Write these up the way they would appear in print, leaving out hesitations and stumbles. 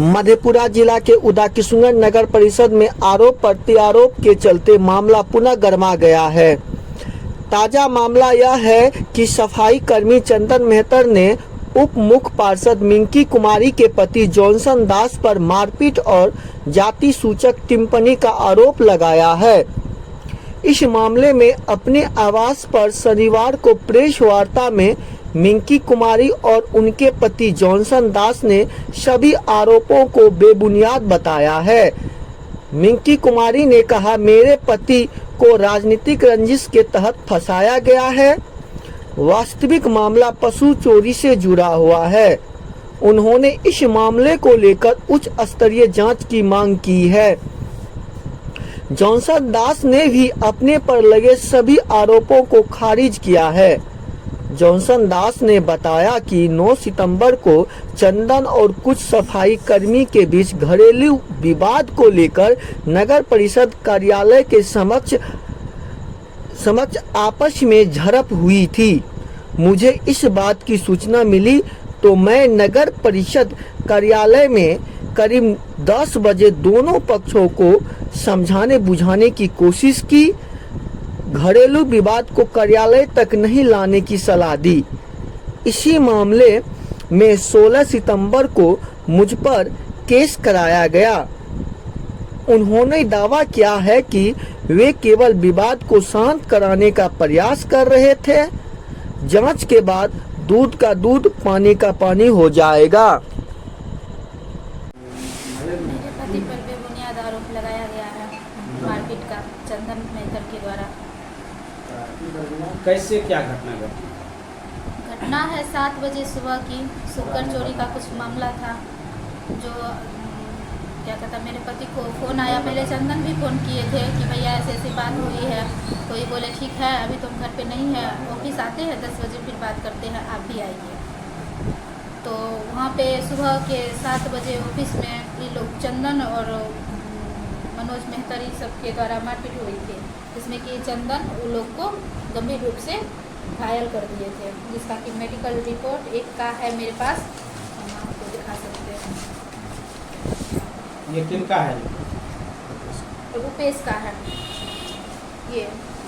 मधेपुरा जिला के उदाकिशुनगढ़ नगर परिषद में आरोप प्रत्यारोप के चलते मामला पुनः गरमा गया है। ताजा मामला यह है कि सफाई कर्मी चंदन मेहतर ने उप मुख्य पार्षद मिंकी कुमारी के पति जॉनसन दास पर मारपीट और जाति सूचक टिप्पणी का आरोप लगाया है। इस मामले में अपने आवास पर शनिवार को प्रेस वार्ता में मिंकी कुमारी और उनके पति जॉनसन दास ने सभी आरोपों को बेबुनियाद बताया है। मिंकी कुमारी ने कहा, मेरे पति को राजनीतिक रंजिश के तहत फंसाया गया है। वास्तविक मामला पशु चोरी से जुड़ा हुआ है। उन्होंने इस मामले को लेकर उच्च स्तरीय जांच की मांग की है। जॉनसन दास ने भी अपने पर लगे सभी आरोपों को खारिज किया है। जॉनसन दास ने बताया कि 9 सितंबर को चंदन और कुछ सफाई कर्मी के बीच घरेलू विवाद को लेकर नगर परिषद कार्यालय के समक्ष आपस में झड़प हुई थी। मुझे इस बात की सूचना मिली तो मैं नगर परिषद कार्यालय में करीब 10 बजे दोनों पक्षों को समझाने बुझाने की कोशिश की। घरेलू विवाद को कार्यालय तक नहीं लाने की सलाह दी। इसी मामले में 16 सितंबर को मुझ पर केस कराया गया। उन्होंने दावा किया है कि वे केवल विवाद को शांत कराने का प्रयास कर रहे थे। जांच के बाद दूध का दूध पानी का पानी हो जाएगा। मेरे पति पर बेबुनियाद आरोप लगाया गया है मारपीट का चंदन मेहतर के द्वारा। कैसे क्या घटना घटी? घटना है 7 बजे सुबह की। शुक्र चोरी का कुछ मामला था जो क्या कहता, मेरे पति को फ़ोन आया। पहले चंदन भी फ़ोन किए थे कि भैया ऐसी ऐसी बात हुई है। कोई बोले ठीक है, अभी तुम घर पे नहीं है, ऑफिस आते हैं 10 बजे फिर बात करते हैं, आप भी आइए। तो वहाँ पे सुबह के 7 बजे ऑफिस में ये लोग चंदन और मनोज मेहतरी सबके द्वारा मारपीट हुई थी, जिसमें कि चंदन उन लोग को गंभीर रूप से घायल कर दिए थे, जिसका कि मेडिकल रिपोर्ट एक का है मेरे पास, हम आपको दिखा सकते हैं। ये किनका है? रुपेश का है, ये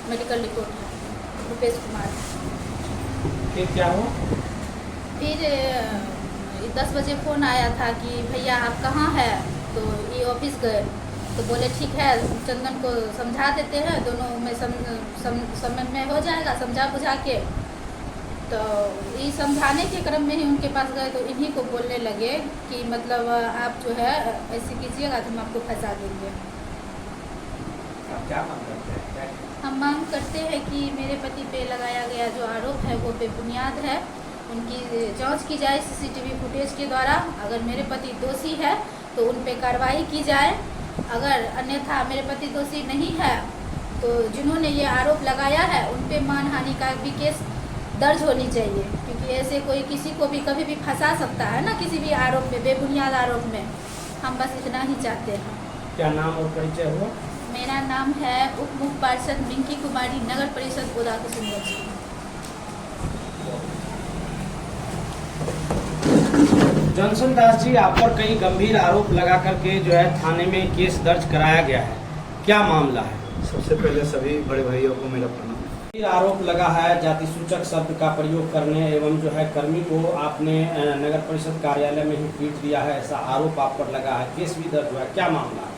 मेडिकल रिपोर्ट है, रुपेश कुमार। फिर क्या हुआ? फिर 10 बजे फ़ोन आया था कि भैया आप कहाँ हैं, तो ये ऑफिस गए। तो बोले ठीक है, चंदन को समझा देते हैं, दोनों में समझ में हो जाएगा, समझा बुझा के। तो ये समझाने के क्रम में ही उनके पास गए तो इन्हीं को बोलने लगे कि मतलब आप जो है ऐसे कीजिएगा तो हम आपको फंसा देंगे। आप क्या मांग करते हैं? हम मांग करते हैं कि मेरे पति पे लगाया गया जो आरोप है वो बेबुनियाद है। उनकी जांच की जाए सीसीटीवी फुटेज के द्वारा। अगर मेरे पति दोषी है तो उन पे कार्रवाई की जाए। अगर अन्यथा मेरे पति दोषी नहीं है तो जिन्होंने ये आरोप लगाया है उन पे मानहानि का भी केस दर्ज होनी चाहिए, क्योंकि ऐसे कोई किसी को भी कभी भी फंसा सकता है ना, किसी भी आरोप में, बेबुनियाद आरोप में। हम बस इतना ही चाहते हैं। क्या नाम और परिचय हुआ? मेरा नाम है उप मुख्य पार्षद मिंकी कुमारी, नगर परिषद उदाकिशुनगढ़। जॉनसन दास जी, आप पर कई गंभीर आरोप लगा करके जो है थाने में केस दर्ज कराया गया है, क्या मामला है? सबसे पहले सभी बड़े भाइयों को मेरा प्रणाम। आरोप लगा है जाति सूचक शब्द का प्रयोग करने एवं जो है कर्मी को आपने नगर परिषद कार्यालय में ही पीट दिया है, ऐसा आरोप आप पर लगा है। केस भी दर्ज हुआ है, क्या मामला है?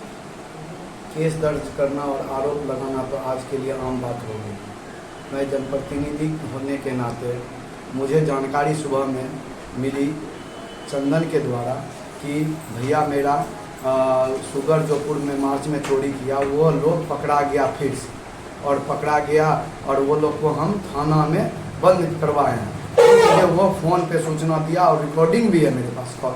केस दर्ज करना और आरोप लगाना तो आज के लिए आम बात हो गई। मैं जनप्रतिनिधि होने के नाते मुझे जानकारी सुबह में मिली चंदन के द्वारा कि भैया मेरा शुगर जोपुर में मार्च में चोरी किया, वो लोग पकड़ा गया फिर से, और पकड़ा गया और वो लोग को हम थाना में बंद करवाए हैं। मुझे वो फ़ोन पे सूचना दिया और रिकॉर्डिंग भी है मेरे पास कॉल।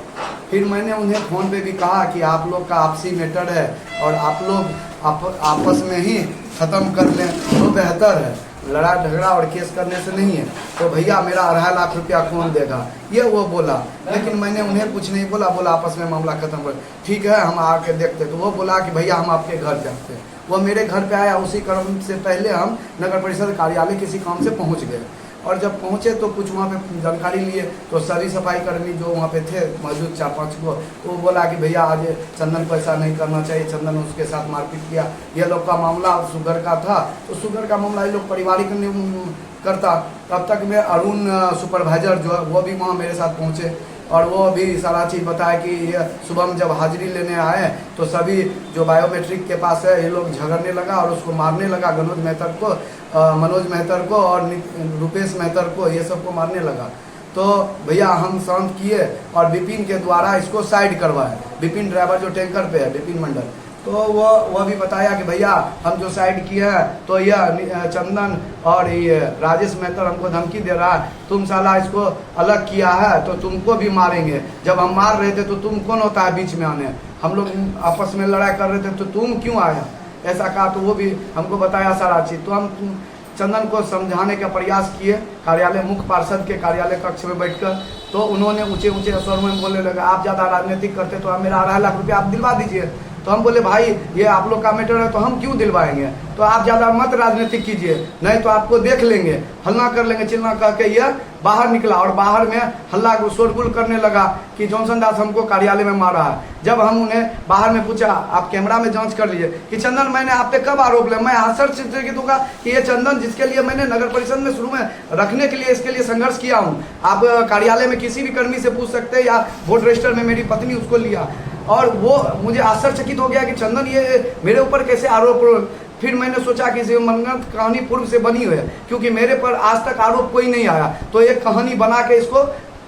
फिर मैंने उन्हें फ़ोन पे भी कहा कि आप लोग का आपसी मैटर है और आप लोग आपस में ही ख़त्म कर लें तो बेहतर है, लड़ाई झगड़ा और केस करने से नहीं है। तो भैया मेरा 2.5 लाख रुपया कौन देगा, ये वो बोला। लेकिन मैंने उन्हें कुछ नहीं बोला, बोला आपस में मामला खत्म कर, ठीक है हम आके देखते। तो वो बोला कि भैया हम आपके घर जाते हैं। वो मेरे घर पे आया, उसी क्रम से पहले हम नगर परिषद कार्यालय किसी काम से पहुंच गए। और जब पहुँचे तो कुछ वहाँ पे जानकारी लिए तो सभी सफाई कर्मी जो वहाँ पे थे मौजूद 4-5 को, वो बोला कि भैया आज चंदन को ऐसा नहीं करना चाहिए, चंदन उसके साथ मारपीट किया। ये लोग का मामला शुगर का था, तो शुगर का मामला ये लोग पारिवारिक करता। तब तक में अरुण सुपरवाइजर जो है वो भी वहाँ मेरे साथ पहुँचे और वो भी सारा चीज़ बताया कि ये सुबह में जब हाजिरी लेने आए तो सभी जो बायोमेट्रिक के पास है ये लोग झगड़ने लगा और उसको मारने लगा, गनोज मेहतर को, मनोज मेहतर को और रुपेश मेहतर को, ये सबको मारने लगा। तो भैया हम शांत किए और विपिन के द्वारा इसको साइड करवाए। विपिन ड्राइवर जो टैंकर पे है, विपिन मंडल, तो वो भी बताया कि भैया हम जो साइड किए हैं तो यह चंदन और ये राजेश मेहतर हमको धमकी दे रहा है, तुम साला इसको अलग किया है तो तुमको भी मारेंगे। जब हम मार रहे थे तो तुम कौन होता है बीच में आने, हम लोग आपस में लड़ाई कर रहे थे तो तुम क्यों आया, ऐसा कहा। तो वो भी हमको बताया सारा चीज़। तो हम चंदन को समझाने का प्रयास किए कार्यालय, मुख्य पार्षद के कार्यालय कक्ष में बैठकर। तो उन्होंने ऊंचे ऊंचे स्वर में बोलने लगा, आप ज़्यादा राजनीतिक करते तो आप मेरा 2.5 लाख रुपया आप दिलवा दीजिए। तो हम बोले भाई ये आप लोग का मैटर है तो हम क्यों दिलवाएंगे, तो आप ज़्यादा मत राजनीतिक कीजिए, नहीं तो आपको देख लेंगे, हल्ला कर लेंगे, चिल्ला कह के ये बाहर निकला और बाहर में हल्ला शोरगुल करने लगा कि जॉनसन दास हमको कार्यालय में मारा है। जब हम उन्हें बाहर में पूछा, आप कैमरा में जांच कर लीजिए कि चंदन मैंने आप पे कब आरोप लगाया, मैं आश्चर्य दूंगा कि ये चंदन जिसके लिए मैंने नगर परिषद में शुरू में रखने के लिए इसके लिए संघर्ष किया हूँ, आप कार्यालय में किसी भी कर्मी से पूछ सकते हैं या वोट रजिस्टर में मेरी पत्नी उसको लिया, और वो मुझे आश्चर्यचकित हो गया कि चंदन ये मेरे ऊपर कैसे आरोप। फिर मैंने सोचा कि ये मनगढ़ंत कहानी पूर्व से बनी हुई है क्योंकि मेरे पर आज तक आरोप कोई नहीं आया, तो एक कहानी बना के इसको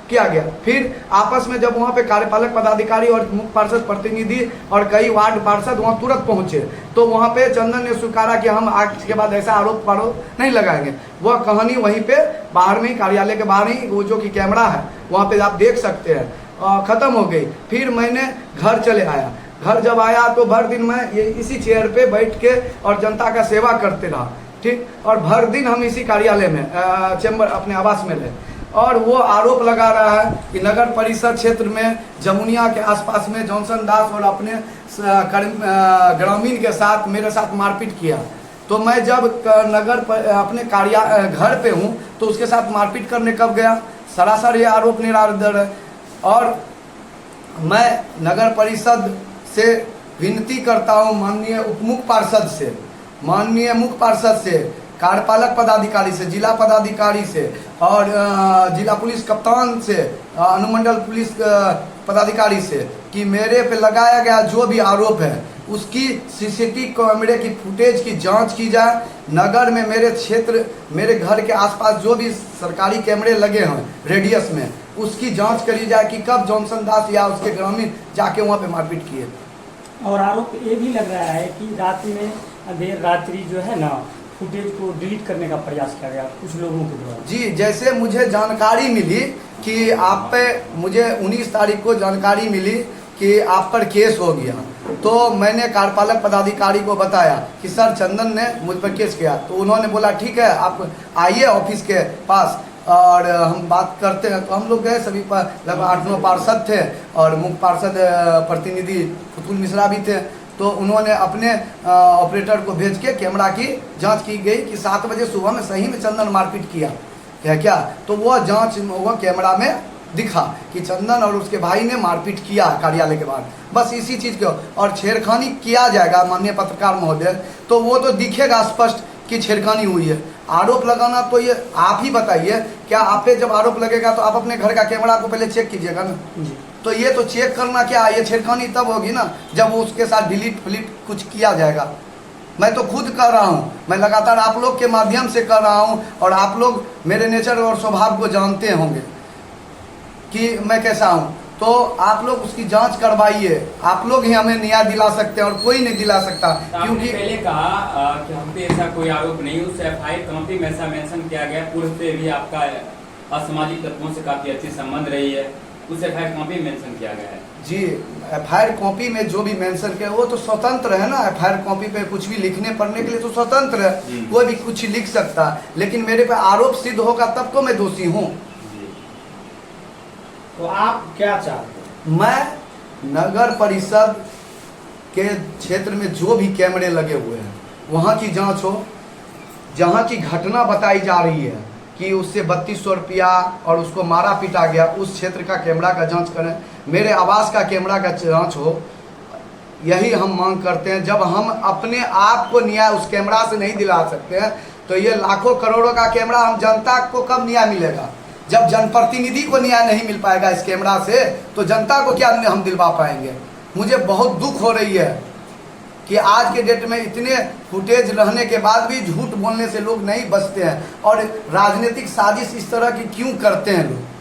किया गया। फिर आपस में जब वहाँ पे कार्यपालक पदाधिकारी और मुख्य पार्षद प्रतिनिधि और कई वार्ड पार्षद वहाँ तुरंत पहुँचे तो वहाँ पे चंदन ने स्वीकारा कि हम आज के बाद ऐसा आरोप नहीं लगाएंगे। वह कहानी वहीं पे बाहर में ही, कार्यालय के बाहर ही, वो जो कि कैमरा है वहाँ पे आप देख सकते हैं, ख़त्म हो गई। फिर मैंने घर चले आया, घर जब आया तो भर दिन मैं ये इसी चेयर पे बैठ के और जनता का सेवा करते रहा, ठीक, और भर दिन हम इसी कार्यालय में चैम्बर अपने आवास में रहे। और वो आरोप लगा रहा है कि नगर परिषद क्षेत्र में जमुनिया के आसपास में जॉनसन दास और अपने ग्रामीण के साथ मेरे साथ मारपीट किया। तो मैं जब अपने घर पे हूँ तो उसके साथ मारपीट करने कब गया, सरासर ये आरोप निराधार है। और मैं नगर परिषद से विनती करता हूँ माननीय उपमुख्य पार्षद से, माननीय मुख्य पार्षद से, कार्यपालक पदाधिकारी से, जिला पदाधिकारी से और जिला पुलिस कप्तान से, अनुमंडल पुलिस पदाधिकारी से कि मेरे पे लगाया गया जो भी आरोप है उसकी सीसीटीवी कैमरे की फुटेज की जांच की जाए। नगर में मेरे क्षेत्र, मेरे घर के आसपास जो भी सरकारी कैमरे लगे हैं रेडियस में, उसकी जांच करी जाए कि कब जॉनसन दास या उसके ग्रामीण जाके वहाँ पे मारपीट किए। और आरोप ये भी लग रहा है कि रात में देर रात्रि जो है ना फुटेज को डिलीट करने का प्रयास किया गया कुछ लोगों के द्वारा। जी, जैसे मुझे जानकारी मिली कि आप पे, मुझे 19 तारीख को जानकारी मिली कि आप पर केस हो गया, तो मैंने कार्यपालक पदाधिकारी को बताया कि सर चंदन ने मुझ पर केस किया। तो उन्होंने बोला ठीक है आप आइए ऑफिस के पास और हम बात करते हैं। तो हम लोग गए, सभी पर लगभग 8-9 पार्षद थे और मुख्य पार्षद प्रतिनिधि पुतुल मिश्रा भी थे। तो उन्होंने अपने ऑपरेटर को भेज के कैमरा की जांच की गई कि 7 बजे सुबह में सही में चंदन मारपीट किया है क्या। तो वह जांच वो कैमरा में दिखा कि चंदन और उसके भाई ने मारपीट किया कार्यालय के बाद, बस इसी चीज़ को। और छेड़खानी किया जाएगा माननीय पत्रकार महोदय, तो वो तो दिखेगा स्पष्ट कि छेड़खानी हुई है। आरोप लगाना तो ये आप ही बताइए, क्या आप पे जब आरोप लगेगा तो आप अपने घर का कैमरा को पहले चेक कीजिएगा ना। तो ये तो चेक करना क्या, ये छेड़खानी तब होगी ना जब वो उसके साथ डिलीट फिलीट कुछ किया जाएगा। मैं तो खुद कर रहा हूँ, मैं लगातार आप लोग के माध्यम से कर रहा हूँ और आप लोग मेरे नेचर और स्वभाव को जानते होंगे कि मैं कैसा हूँ। तो आप लोग उसकी जांच करवाइए, आप लोग ही हमें न्याय दिला सकते हैं और कोई नहीं दिला सकता। क्योंकि पहले कहा कि हम पे ऐसा कोई आरोप नहीं, उस FIR कॉपी में ऐसा मेंशन किया गया, पूर्व से भी आपका असामाजिक तत्वों से काफी अच्छी संबंध रही है, उस FIR कॉपी में मेंशन किया गया है। जी, FIR कॉपी में जो भी मेंशन किया वो तो स्वतंत्र है ना, FIR कॉपी पे कुछ भी लिखने पढ़ने के लिए तो स्वतंत्र है, कोई भी कुछ लिख सकता है। लेकिन मेरे पे आरोप सिद्ध होगा तब तो मैं दोषी हूँ। तो आप क्या चाहते हैं? मैं नगर परिषद के क्षेत्र में जो भी कैमरे लगे हुए हैं वहाँ की जांच हो, जहाँ की घटना बताई जा रही है कि उससे 3200 रुपया और उसको मारा पीटा गया, उस क्षेत्र का कैमरा का जांच करें, मेरे आवास का कैमरा का जांच हो। यही हम मांग करते हैं। जब हम अपने आप को न्याय उस कैमरा से नहीं दिला सकते हैं तो ये लाखों करोड़ों का कैमरा हम जनता को कब न्याय मिलेगा? जब जनप्रतिनिधि को न्याय नहीं मिल पाएगा इस कैमरा से तो जनता को क्या हम दिलवा पाएंगे? मुझे बहुत दुख हो रही है कि आज के डेट में इतने फुटेज रहने के बाद भी झूठ बोलने से लोग नहीं बचते हैं और राजनीतिक साजिश इस तरह की क्यों करते हैं लोग।